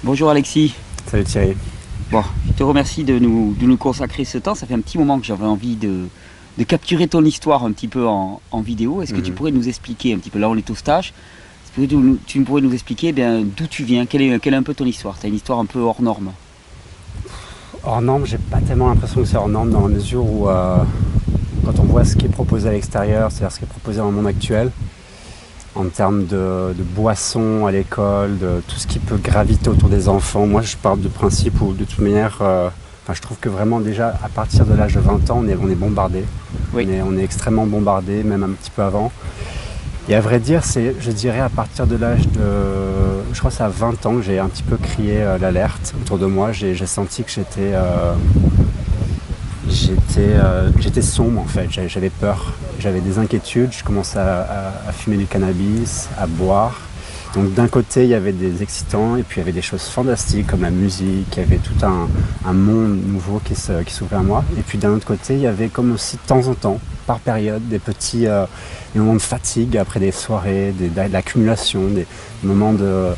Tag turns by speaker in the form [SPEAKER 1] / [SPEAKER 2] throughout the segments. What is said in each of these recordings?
[SPEAKER 1] Bonjour Alexis.
[SPEAKER 2] Salut Thierry.
[SPEAKER 1] Bon, je te remercie de nous consacrer ce temps. Ça fait un petit moment que j'avais envie de capturer ton histoire un petit peu en vidéo. Est-ce que tu pourrais nous expliquer un petit peu, là on est au stage, est-ce que tu pourrais nous expliquer d'où tu viens, quelle est un peu ton histoire? Tu as une histoire un peu hors norme.
[SPEAKER 2] Hors norme, j'ai pas tellement l'impression que c'est hors norme dans la mesure où quand on voit ce qui est proposé à l'extérieur, c'est-à-dire ce qui est proposé dans le monde actuel, en termes de boissons à l'école, de tout ce qui peut graviter autour des enfants, moi je pars du principe où de toute manière, je trouve que vraiment déjà à partir de l'âge de 20 ans, on est bombardé.
[SPEAKER 1] Oui.
[SPEAKER 2] On est extrêmement bombardé, même un petit peu avant. Et à vrai dire, je dirais à partir de l'âge de, je crois que c'est à 20 ans que j'ai un petit peu crié l'alerte autour de moi. J'ai senti que j'étais sombre en fait, j'avais peur, j'avais des inquiétudes, je commençais à fumer du cannabis, à boire. Donc d'un côté il y avait des excitants et puis il y avait des choses fantastiques comme la musique, il y avait tout un monde nouveau qui s'ouvrait à moi. Et puis d'un autre côté il y avait comme aussi de temps en temps, par période, des petits des moments de fatigue après des soirées, de l'accumulation, des moments de...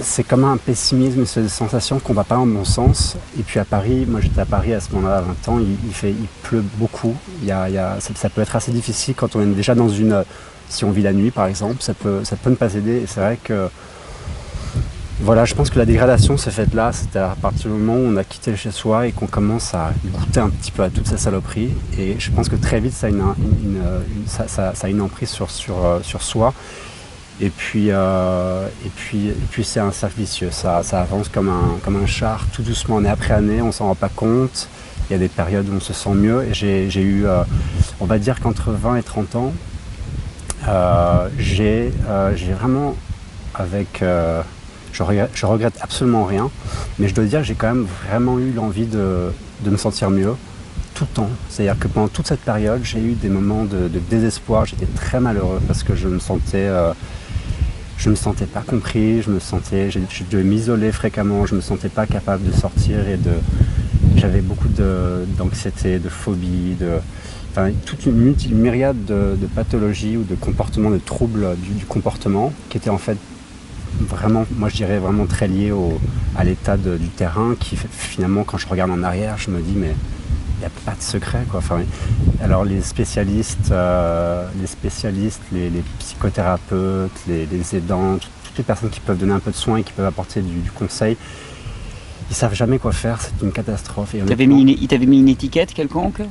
[SPEAKER 2] C'est comme un pessimisme, c'est des sensations qu'on ne va pas dans le bon sens. Et puis à Paris, moi j'étais à Paris à ce moment-là à 20 ans, il pleut beaucoup. Ça peut être assez difficile quand on est déjà dans une... Si on vit la nuit par exemple, ça peut ne pas aider. Et c'est vrai que voilà, je pense que la dégradation s'est faite là, c'était à partir du moment où on a quitté chez soi et qu'on commence à goûter un petit peu à toute ces saloperies. Et je pense que très vite ça a une emprise sur soi. Et puis c'est un cercle vicieux, ça avance comme un char, tout doucement, année après année, on ne s'en rend pas compte. Il y a des périodes où on se sent mieux. Et j'ai eu, on va dire qu'entre 20 et 30 ans, j'ai vraiment je regrette absolument rien, mais je dois dire que j'ai quand même vraiment eu l'envie de me sentir mieux tout le temps. C'est-à-dire que pendant toute cette période, j'ai eu des moments de désespoir, j'étais très malheureux parce que je me sentais pas compris, je devais m'isoler fréquemment, je me sentais pas capable de sortir j'avais beaucoup d'anxiété, de phobie, toute une myriade de pathologies ou de comportements, de troubles du comportement qui étaient en fait vraiment, moi je dirais vraiment très liés à l'état du terrain qui finalement quand je regarde en arrière, je me dis mais il n'y a pas de secret quoi. Alors les spécialistes, les psychothérapeutes, les aidants, toutes les personnes qui peuvent donner un peu de soins et qui peuvent apporter du conseil, ils savent jamais quoi faire, c'est une catastrophe.
[SPEAKER 1] Il t'avait mis une étiquette quelconque?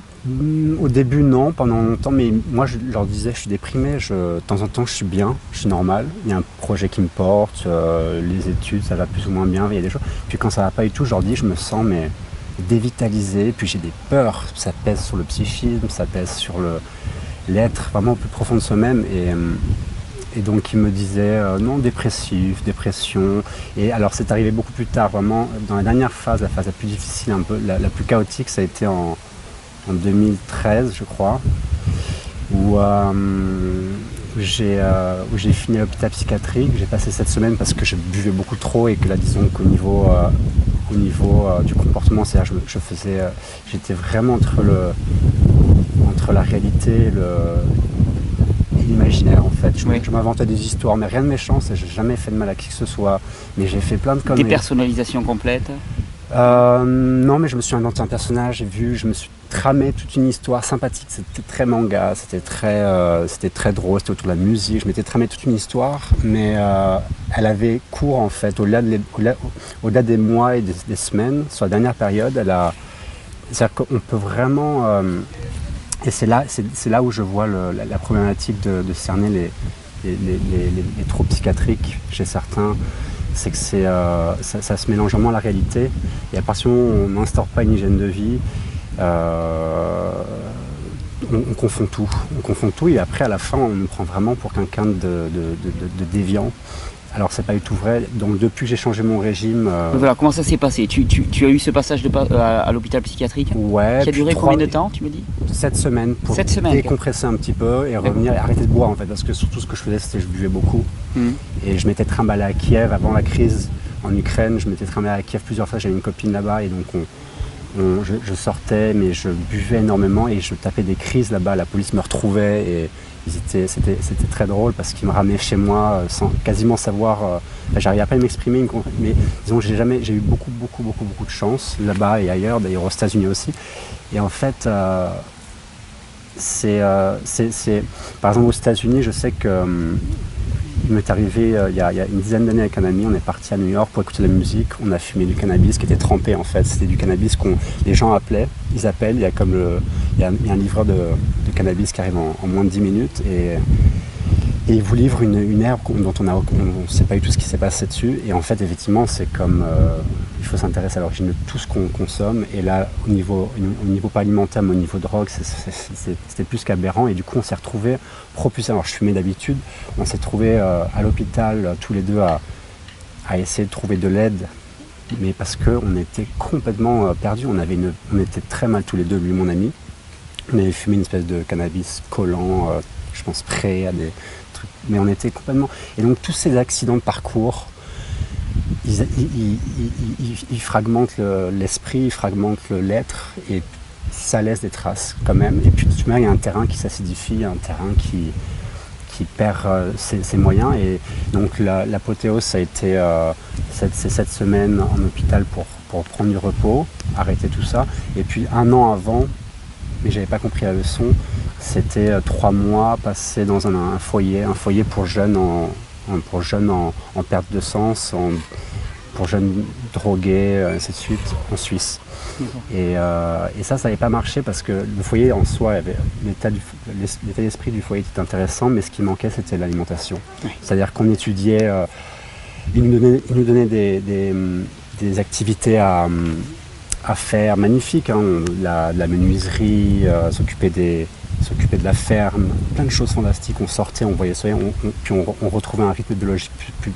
[SPEAKER 2] Au début non, pendant longtemps, mais moi je leur disais je suis déprimé, de temps en temps je suis bien, je suis normal, il y a un projet qui me porte, les études ça va plus ou moins bien, il y a des choses. Puis quand ça va pas du tout, je leur dis je me sens dévitalisé, puis j'ai des peurs, ça pèse sur le psychisme, ça pèse sur l'être vraiment au plus profond de soi-même. Et donc il me disait non, dépression. Et alors c'est arrivé beaucoup plus tard, vraiment dans la dernière phase, la phase la plus difficile, un peu la plus chaotique, ça a été en 2013 je crois, où j'ai fini à l'hôpital psychiatrique. J'ai passé cette semaine parce que je buvais beaucoup trop et que là disons qu'au niveau du comportement, c'est-à-dire j'étais vraiment entre la réalité et l'imaginaire en fait. Je m'inventais des histoires, mais rien de méchant, j'ai jamais fait de mal à qui que ce soit, mais j'ai fait plein de conneries.
[SPEAKER 1] Dépersonnalisation complète?
[SPEAKER 2] Non, mais je me suis inventé un personnage, je me suis tramé toute une histoire sympathique, c'était très manga, c'était très drôle, c'était autour de la musique, je m'étais tramé toute une histoire, mais elle avait cours en fait, au-delà des mois et des semaines, sur la dernière période, c'est-à-dire qu'on peut vraiment, et c'est là où je vois la problématique de cerner les troubles psychiatriques chez certains. C'est que ça se mélange vraiment à la réalité, et à partir du moment où on n'instaure pas une hygiène de vie, on confond tout, et après à la fin on nous prend vraiment pour quelqu'un de déviant. Alors c'est pas du tout vrai, donc depuis que j'ai changé mon régime...
[SPEAKER 1] Voilà, comment ça s'est passé? Tu as eu ce passage à l'hôpital psychiatrique?
[SPEAKER 2] Ouais.
[SPEAKER 1] Qui a duré combien de temps, tu me dis?
[SPEAKER 2] 7 semaines, pour décompresser un petit peu et revenir et arrêter de boire en fait, parce que surtout ce que je faisais c'était que je buvais beaucoup. Et je m'étais trimballé à Kiev avant la crise en Ukraine, je m'étais trimballé à Kiev plusieurs fois, j'avais une copine là-bas et donc je sortais mais je buvais énormément et je tapais des crises là-bas, la police me retrouvait C'était très drôle parce qu'ils me ramenaient chez moi sans quasiment savoir. J'arrivais pas à m'exprimer, mais disons que j'ai eu beaucoup de chance là-bas et ailleurs, d'ailleurs aux États-Unis aussi. Et en fait, par exemple aux États-Unis, je sais que il m'est arrivé il y a une dizaine d'années avec un ami, on est parti à New York pour écouter de la musique, on a fumé du cannabis qui était trempé en fait, c'était du cannabis les gens appellent, il y a il y a un livreur de cannabis qui arrive en moins de 10 minutes et il vous livre une herbe dont on ne sait pas du tout ce qui s'est passé dessus et en fait effectivement c'est comme il faut s'intéresser à l'origine de tout ce qu'on consomme et là au niveau pas alimentaire mais au niveau drogue c'était plus qu'aberrant et du coup on s'est retrouvés propulsés, alors je fumais d'habitude, on s'est retrouvés à l'hôpital tous les deux à essayer de trouver de l'aide mais parce qu'on était complètement perdus, on était très mal tous les deux, lui et mon ami, on avait fumé une espèce de cannabis collant, je pense prêt à des trucs, mais on était complètement, et donc tous ces accidents de parcours ils fragmentent l'esprit, ils fragmentent l'être et ça laisse des traces quand même. Et puis de toute manière, il y a un terrain qui s'acidifie, un terrain qui perd ses moyens. Et donc l'apothéose, ça a été cette semaine en hôpital pour prendre du repos, arrêter tout ça. Et puis un an avant, mais j'avais pas compris la leçon, c'était 3 mois passés dans un foyer pour jeunes en perte de sens, pour jeunes drogués, ainsi de suite, en Suisse. Et ça n'avait pas marché parce que le foyer en soi, l'état d'esprit du foyer était intéressant, mais ce qui manquait, c'était l'alimentation. Oui. C'est-à-dire qu'on étudiait, ils nous donnaient des activités à faire magnifiques, hein, la menuiserie, s'occuper de la ferme, plein de choses fantastiques. On sortait, on voyait soleil, puis on retrouvait un rythme biologique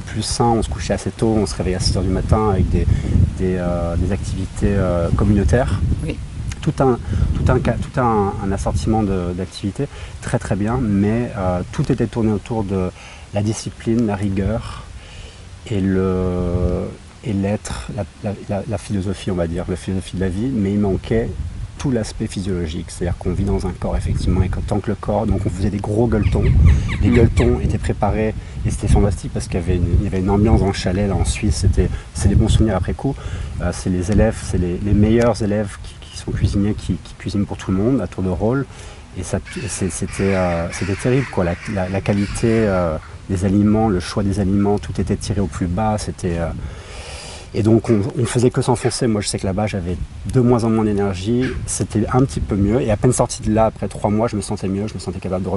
[SPEAKER 2] plus sain, on se couchait assez tôt, on se réveillait à 6h du matin avec des activités communautaires. Oui. Tout un assortiment d'activités très très bien, mais tout était tourné autour de la discipline, la rigueur et l'être, la philosophie, on va dire, la philosophie de la vie, mais il manquait tout l'aspect physiologique, c'est-à-dire qu'on vit dans un corps effectivement, et tant que le corps, donc on faisait des gros gueuletons, les gueuletons étaient préparés et c'était fantastique parce qu'il y avait une ambiance dans le chalet là en Suisse, c'est des bons souvenirs après coup, c'est les élèves, c'est les meilleurs élèves qui sont cuisiniers, qui cuisinent pour tout le monde à tour de rôle et c'était terrible quoi, la qualité des aliments, le choix des aliments, tout était tiré au plus bas, et donc on ne faisait que s'enfoncer. Moi je sais que là-bas j'avais de moins en moins d'énergie, c'était un petit peu mieux. Et à peine sorti de là, après 3 mois, je me sentais mieux, je me sentais capable de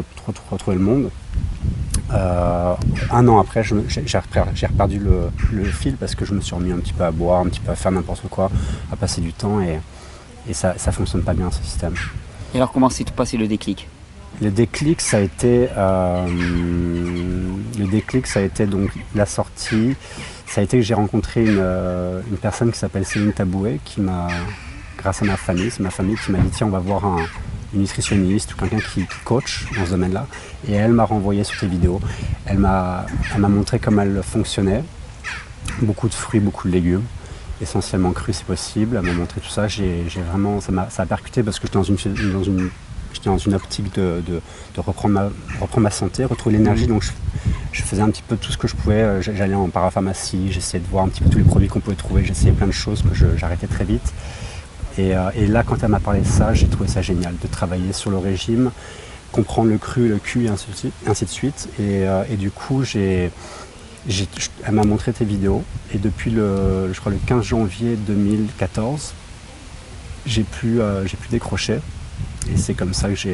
[SPEAKER 2] retrouver le monde. 1 an après, j'ai reperdu le fil parce que je me suis remis un petit peu à boire, un petit peu à faire n'importe quoi, à passer du temps et ça ne fonctionne pas bien ce système.
[SPEAKER 1] Et alors comment s'est passé le déclic ?
[SPEAKER 2] Le déclic, ça a été donc la sortie. Ça a été que j'ai rencontré une personne qui s'appelle Céline Tabouet, qui m'a, grâce à ma famille, c'est ma famille qui m'a dit tiens on va voir une nutritionniste ou quelqu'un qui coach dans ce domaine-là. Et elle m'a renvoyé sur tes vidéos. Elle m'a montré comment elle fonctionnait. Beaucoup de fruits, beaucoup de légumes, essentiellement crus si possible. Elle m'a montré tout ça. Ça a percuté parce que j'étais dans une optique de reprendre ma santé, retrouver l'énergie. Donc je faisais un petit peu tout ce que je pouvais. J'allais en parapharmacie, j'essayais de voir un petit peu tous les produits qu'on pouvait trouver. J'essayais plein de choses que j'arrêtais très vite. Et là, quand elle m'a parlé de ça, j'ai trouvé ça génial, de travailler sur le régime, comprendre le cru, le cuit, et ainsi de suite. Et du coup, elle m'a montré tes vidéos. Et depuis je crois le 15 janvier 2014, j'ai pu décrocher. Et c'est comme ça que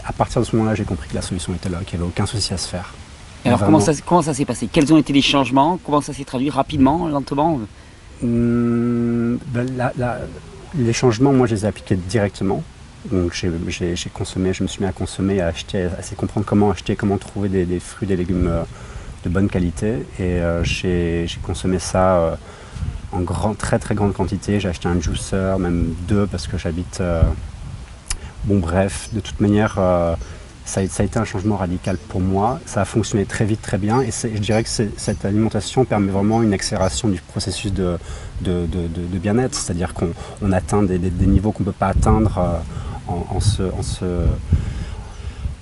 [SPEAKER 2] à partir de ce moment-là, j'ai compris que la solution était là, qu'il n'y avait aucun souci à se faire.
[SPEAKER 1] Et alors comment ça s'est passé ? Quels ont été les changements ? Comment ça s'est traduit ? Rapidement, lentement ?
[SPEAKER 2] Les changements, moi, je les ai appliqués directement. Donc j'ai consommé, je me suis mis à consommer, à acheter, à essayer de comprendre comment acheter, comment trouver des fruits, des légumes de bonne qualité. Et j'ai consommé ça en très très grande quantité. J'ai acheté un juicer, même 2 parce que j'habite... Bon bref, de toute manière, ça a été un changement radical pour moi. Ça a fonctionné très vite, très bien. Et je dirais que cette alimentation permet vraiment une accélération du processus de bien-être. C'est-à-dire qu'on atteint des niveaux qu'on ne peut pas atteindre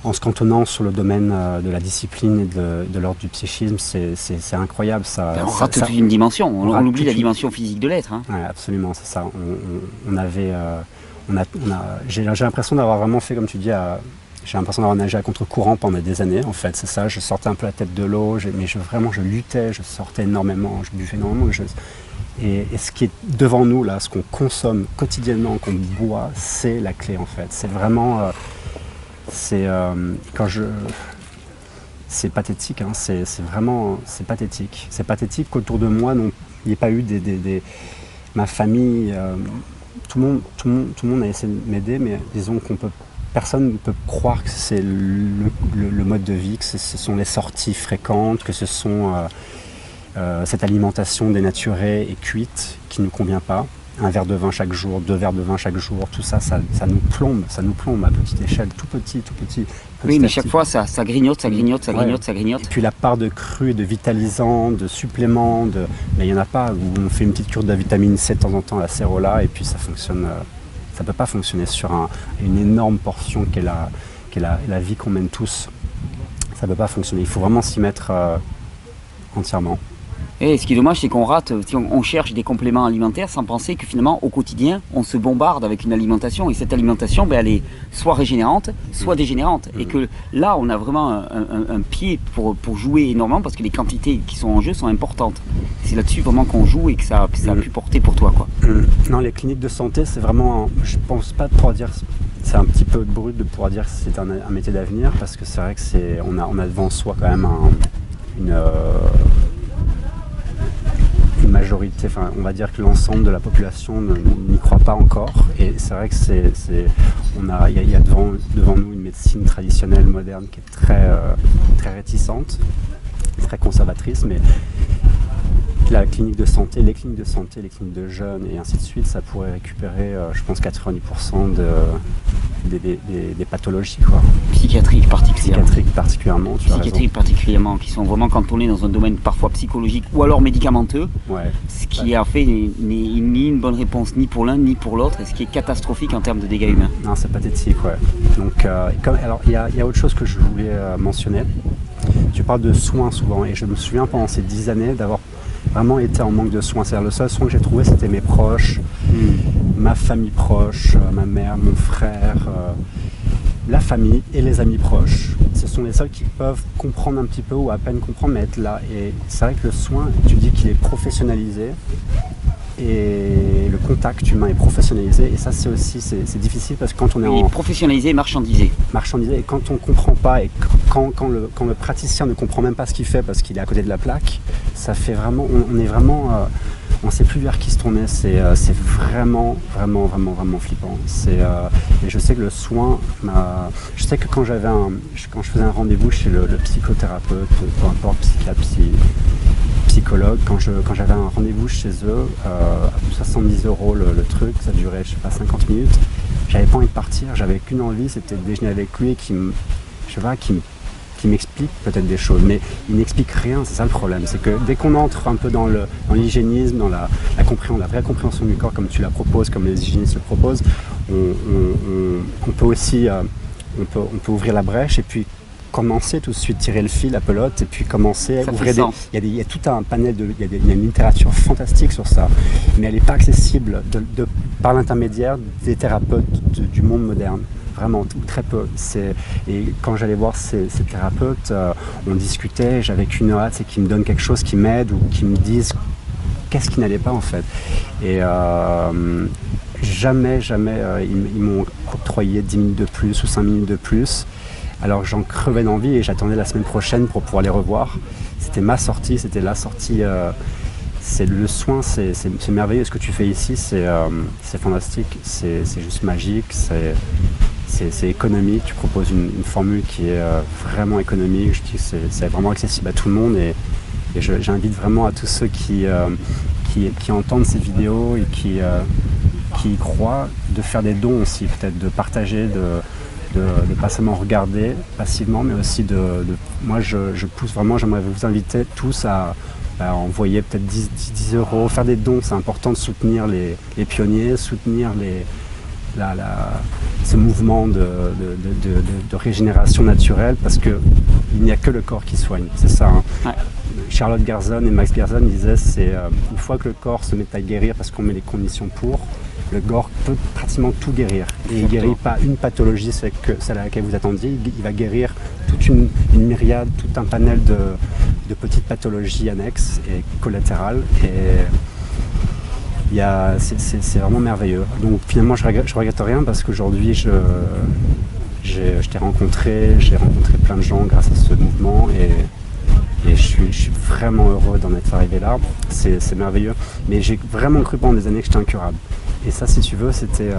[SPEAKER 2] en se cantonnant sur le domaine de la discipline et de l'ordre du psychisme, c'est incroyable. Ça,
[SPEAKER 1] on rate toute une dimension, on oublie la
[SPEAKER 2] une...
[SPEAKER 1] dimension physique de l'être. Hein.
[SPEAKER 2] Ouais, absolument, c'est ça. J'ai l'impression d'avoir vraiment fait, comme tu dis, j'ai l'impression d'avoir nagé à contre-courant pendant des années, en fait, c'est ça. Je sortais un peu la tête de l'eau, mais je luttais, je sortais énormément, je buvais énormément de choses. Et ce qui est devant nous, là, ce qu'on consomme quotidiennement, qu'on boit, c'est la clé, en fait. C'est vraiment... c'est pathétique, hein, c'est pathétique. C'est pathétique qu'autour de moi, il n'y ait pas eu ma famille, tout le monde a essayé de m'aider, mais disons personne ne peut croire que c'est le mode de vie, que ce sont les sorties fréquentes, que ce sont cette alimentation dénaturée et cuite qui ne nous convient pas. Un verre de vin chaque jour, 2 verres de vin chaque jour, tout ça, ça nous plombe à petite échelle, tout petit.
[SPEAKER 1] Oui, mais chaque fois, ça grignote.
[SPEAKER 2] Et puis la part de cru et de vitalisant, de suppléments, mais il n'y en a pas. Où on fait une petite cure de vitamine C de temps en temps, la cérola, et puis ça fonctionne. Ça ne peut pas fonctionner sur une énorme portion qu'est la vie qu'on mène tous. Ça ne peut pas fonctionner. Il faut vraiment s'y mettre entièrement.
[SPEAKER 1] Et ce qui est dommage, c'est qu'on rate, on cherche des compléments alimentaires sans penser que finalement, au quotidien, on se bombarde avec une alimentation. Et cette alimentation, elle est soit régénérante, soit dégénérante. Et que là, on a vraiment un pied pour jouer énormément parce que les quantités qui sont en jeu sont importantes. C'est là-dessus vraiment qu'on joue et que ça a pu porter pour toi, quoi.
[SPEAKER 2] Non, les cliniques de santé, c'est vraiment... Je pense pas de pouvoir dire... C'est un petit peu brut de pouvoir dire que c'est un métier d'avenir parce que c'est vrai que on a devant soi quand même une majorité, enfin on va dire que l'ensemble de la population n'y croit pas encore, et c'est vrai que il y a devant nous une médecine traditionnelle moderne qui est très réticente, très conservatrice, mais la clinique de santé, les cliniques de jeunes et ainsi de suite, ça pourrait récupérer, je pense, 90% des pathologies, quoi.
[SPEAKER 1] Psychiatriques particulièrement, qui sont vraiment cantonnés dans un domaine parfois psychologique ou alors médicamenteux, ce qui en fait ni une bonne réponse ni pour l'un ni pour l'autre, et ce qui est catastrophique en termes de dégâts humains.
[SPEAKER 2] Non, c'est pathétique, ouais. Donc, alors il y a autre chose que je voulais mentionner. Tu parles de soins souvent, et je me souviens pendant ces 10 années d'avoir vraiment été en manque de soins. C'est-à-dire le seul soin que j'ai trouvé, c'était mes proches, ma famille proche, ma mère, mon frère, la famille et les amis proches. Ce sont les seuls qui peuvent comprendre un petit peu ou à peine comprendre, mais être là. Et c'est vrai que le soin, tu dis qu'il est professionnalisé et le contact humain est professionnalisé, et ça c'est difficile parce que quand on est
[SPEAKER 1] professionnalisé, marchandisé,
[SPEAKER 2] et quand on comprend pas, et quand le praticien ne comprend même pas ce qu'il fait parce qu'il est à côté de la plaque, ça fait vraiment, on ne sait plus vers qui se tourner. C'est vraiment flippant. Et je sais que le soin, je sais que quand je faisais un rendez-vous chez le psychothérapeute, peu importe, psychiatre, psychologue, quand j'avais un rendez-vous chez eux, à 70 € le truc, ça durait, je sais pas, 50 minutes, j'avais pas envie de partir, j'avais qu'une envie, c'était de déjeuner avec lui et qui m'explique peut-être des choses, mais il n'explique rien. C'est ça le problème, c'est que dès qu'on entre un peu dans l'hygiénisme, dans la vraie compréhension du corps, comme tu la proposes, comme les hygiénistes le proposent, on peut aussi on peut ouvrir la brèche et puis commencer tout de suite, tirer le fil, la pelote, et puis commencer à ouvrir il y a tout un panel, il y a une littérature fantastique sur ça, mais elle n'est pas accessible par l'intermédiaire des thérapeutes du monde moderne. Vraiment, très peu. Et quand j'allais voir ces thérapeutes, on discutait, j'avais qu'une hâte, c'est qu'ils me donnent quelque chose qui m'aide ou qui me disent qu'est-ce qui n'allait pas en fait. Et jamais ils m'ont octroyé 10 minutes de plus ou 5 minutes de plus. Alors j'en crevais d'envie et j'attendais la semaine prochaine pour pouvoir les revoir. C'était ma sortie, c'était la sortie. C'est le soin, c'est merveilleux. Ce que tu fais ici, c'est fantastique, c'est juste magique, c'est économique. Tu proposes une formule qui est vraiment économique. Je dis que c'est vraiment accessible à tout le monde, et j'invite vraiment à tous ceux qui entendent ces vidéos et qui y croient, de faire des dons aussi, peut-être de partager, de pas seulement regarder passivement, mais aussi moi je pousse vraiment, j'aimerais vous inviter tous à envoyer peut-être 10 €, faire des dons. C'est important de soutenir les pionniers, soutenir ce mouvement de régénération naturelle, parce qu'il n'y a que le corps qui soigne, c'est ça. Hein.
[SPEAKER 1] Ouais.
[SPEAKER 2] Charlotte Gersson et Max Gersson disaient c'est une fois que le corps se met à guérir parce qu'on met les conditions pour, le corps peut pratiquement tout guérir. Et il ne guérit pas une pathologie, celle à laquelle vous attendiez, il va guérir toute une myriade, tout un panel de petites pathologies annexes et collatérales. Et c'est vraiment merveilleux. Donc finalement je regrette rien parce qu'aujourd'hui j'ai rencontré plein de gens grâce à ce mouvement et je suis vraiment heureux d'en être arrivé là. C'est merveilleux. Mais j'ai vraiment cru pendant des années que j'étais incurable. Et ça, si tu veux, c'était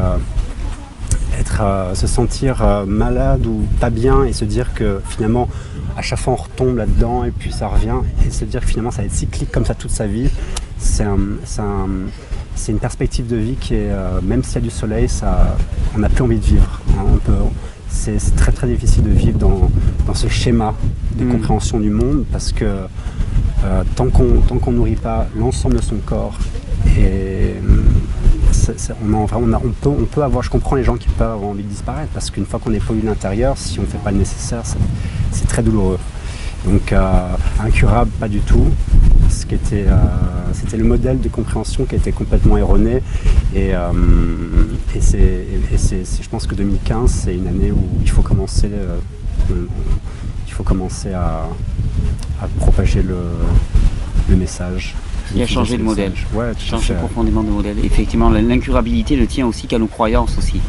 [SPEAKER 2] se sentir malade ou pas bien et se dire que finalement à chaque fois on retombe là-dedans et puis ça revient et se dire que finalement ça va être cyclique comme ça toute sa vie. C'est une perspective de vie qui est, même s'il y a du soleil, on n'a plus envie de vivre. Hein, c'est très très difficile de vivre dans ce schéma de compréhension du monde parce que tant qu'on nourrit pas l'ensemble de son corps et on peut avoir, je comprends les gens qui peuvent avoir envie de disparaître parce qu'une fois qu'on est pollué de l'intérieur, si on ne fait pas le nécessaire, c'est très douloureux. Donc incurable, pas du tout. C'était le modèle de compréhension qui était complètement erroné et je pense que 2015 c'est une année où il faut commencer à propager le message.
[SPEAKER 1] Il a changé de modèle,
[SPEAKER 2] ouais,
[SPEAKER 1] changé profondément de modèle. Effectivement, l'incurabilité ne tient aussi qu'à nos croyances aussi.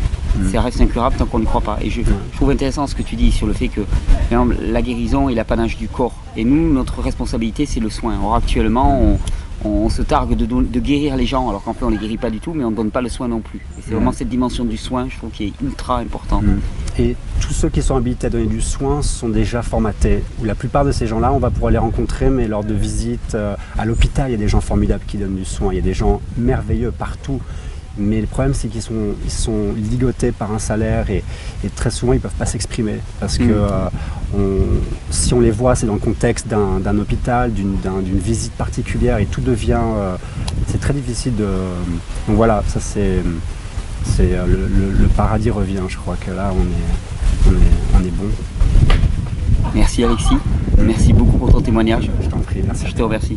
[SPEAKER 1] Ça reste incurable tant qu'on n'y croit pas. Et je trouve intéressant ce que tu dis sur le fait que par exemple, la guérison est l'apanage du corps. Et nous, notre responsabilité, c'est le soin. Or, actuellement, on se targue de guérir les gens, alors qu'en fait, on ne les guérit pas du tout, mais on ne donne pas le soin non plus. Et c'est vraiment cette dimension du soin, je trouve, qui est ultra importante.
[SPEAKER 2] Et tous ceux qui sont habilités à donner du soin sont déjà formatés. Ou la plupart de ces gens-là, on va pouvoir les rencontrer, mais lors de visites à l'hôpital, il y a des gens formidables qui donnent du soin. Il y a des gens merveilleux partout. Mais le problème, c'est qu'ils sont ligotés par un salaire et très souvent, ils ne peuvent pas s'exprimer. Parce que si on les voit, c'est dans le contexte d'un hôpital, d'une visite particulière et tout devient... c'est très difficile de... Donc voilà, ça c'est le paradis revient. Je crois que là, on est bon.
[SPEAKER 1] Merci Alexis. Merci beaucoup pour ton témoignage.
[SPEAKER 2] Je t'en prie, merci.
[SPEAKER 1] Je te remercie.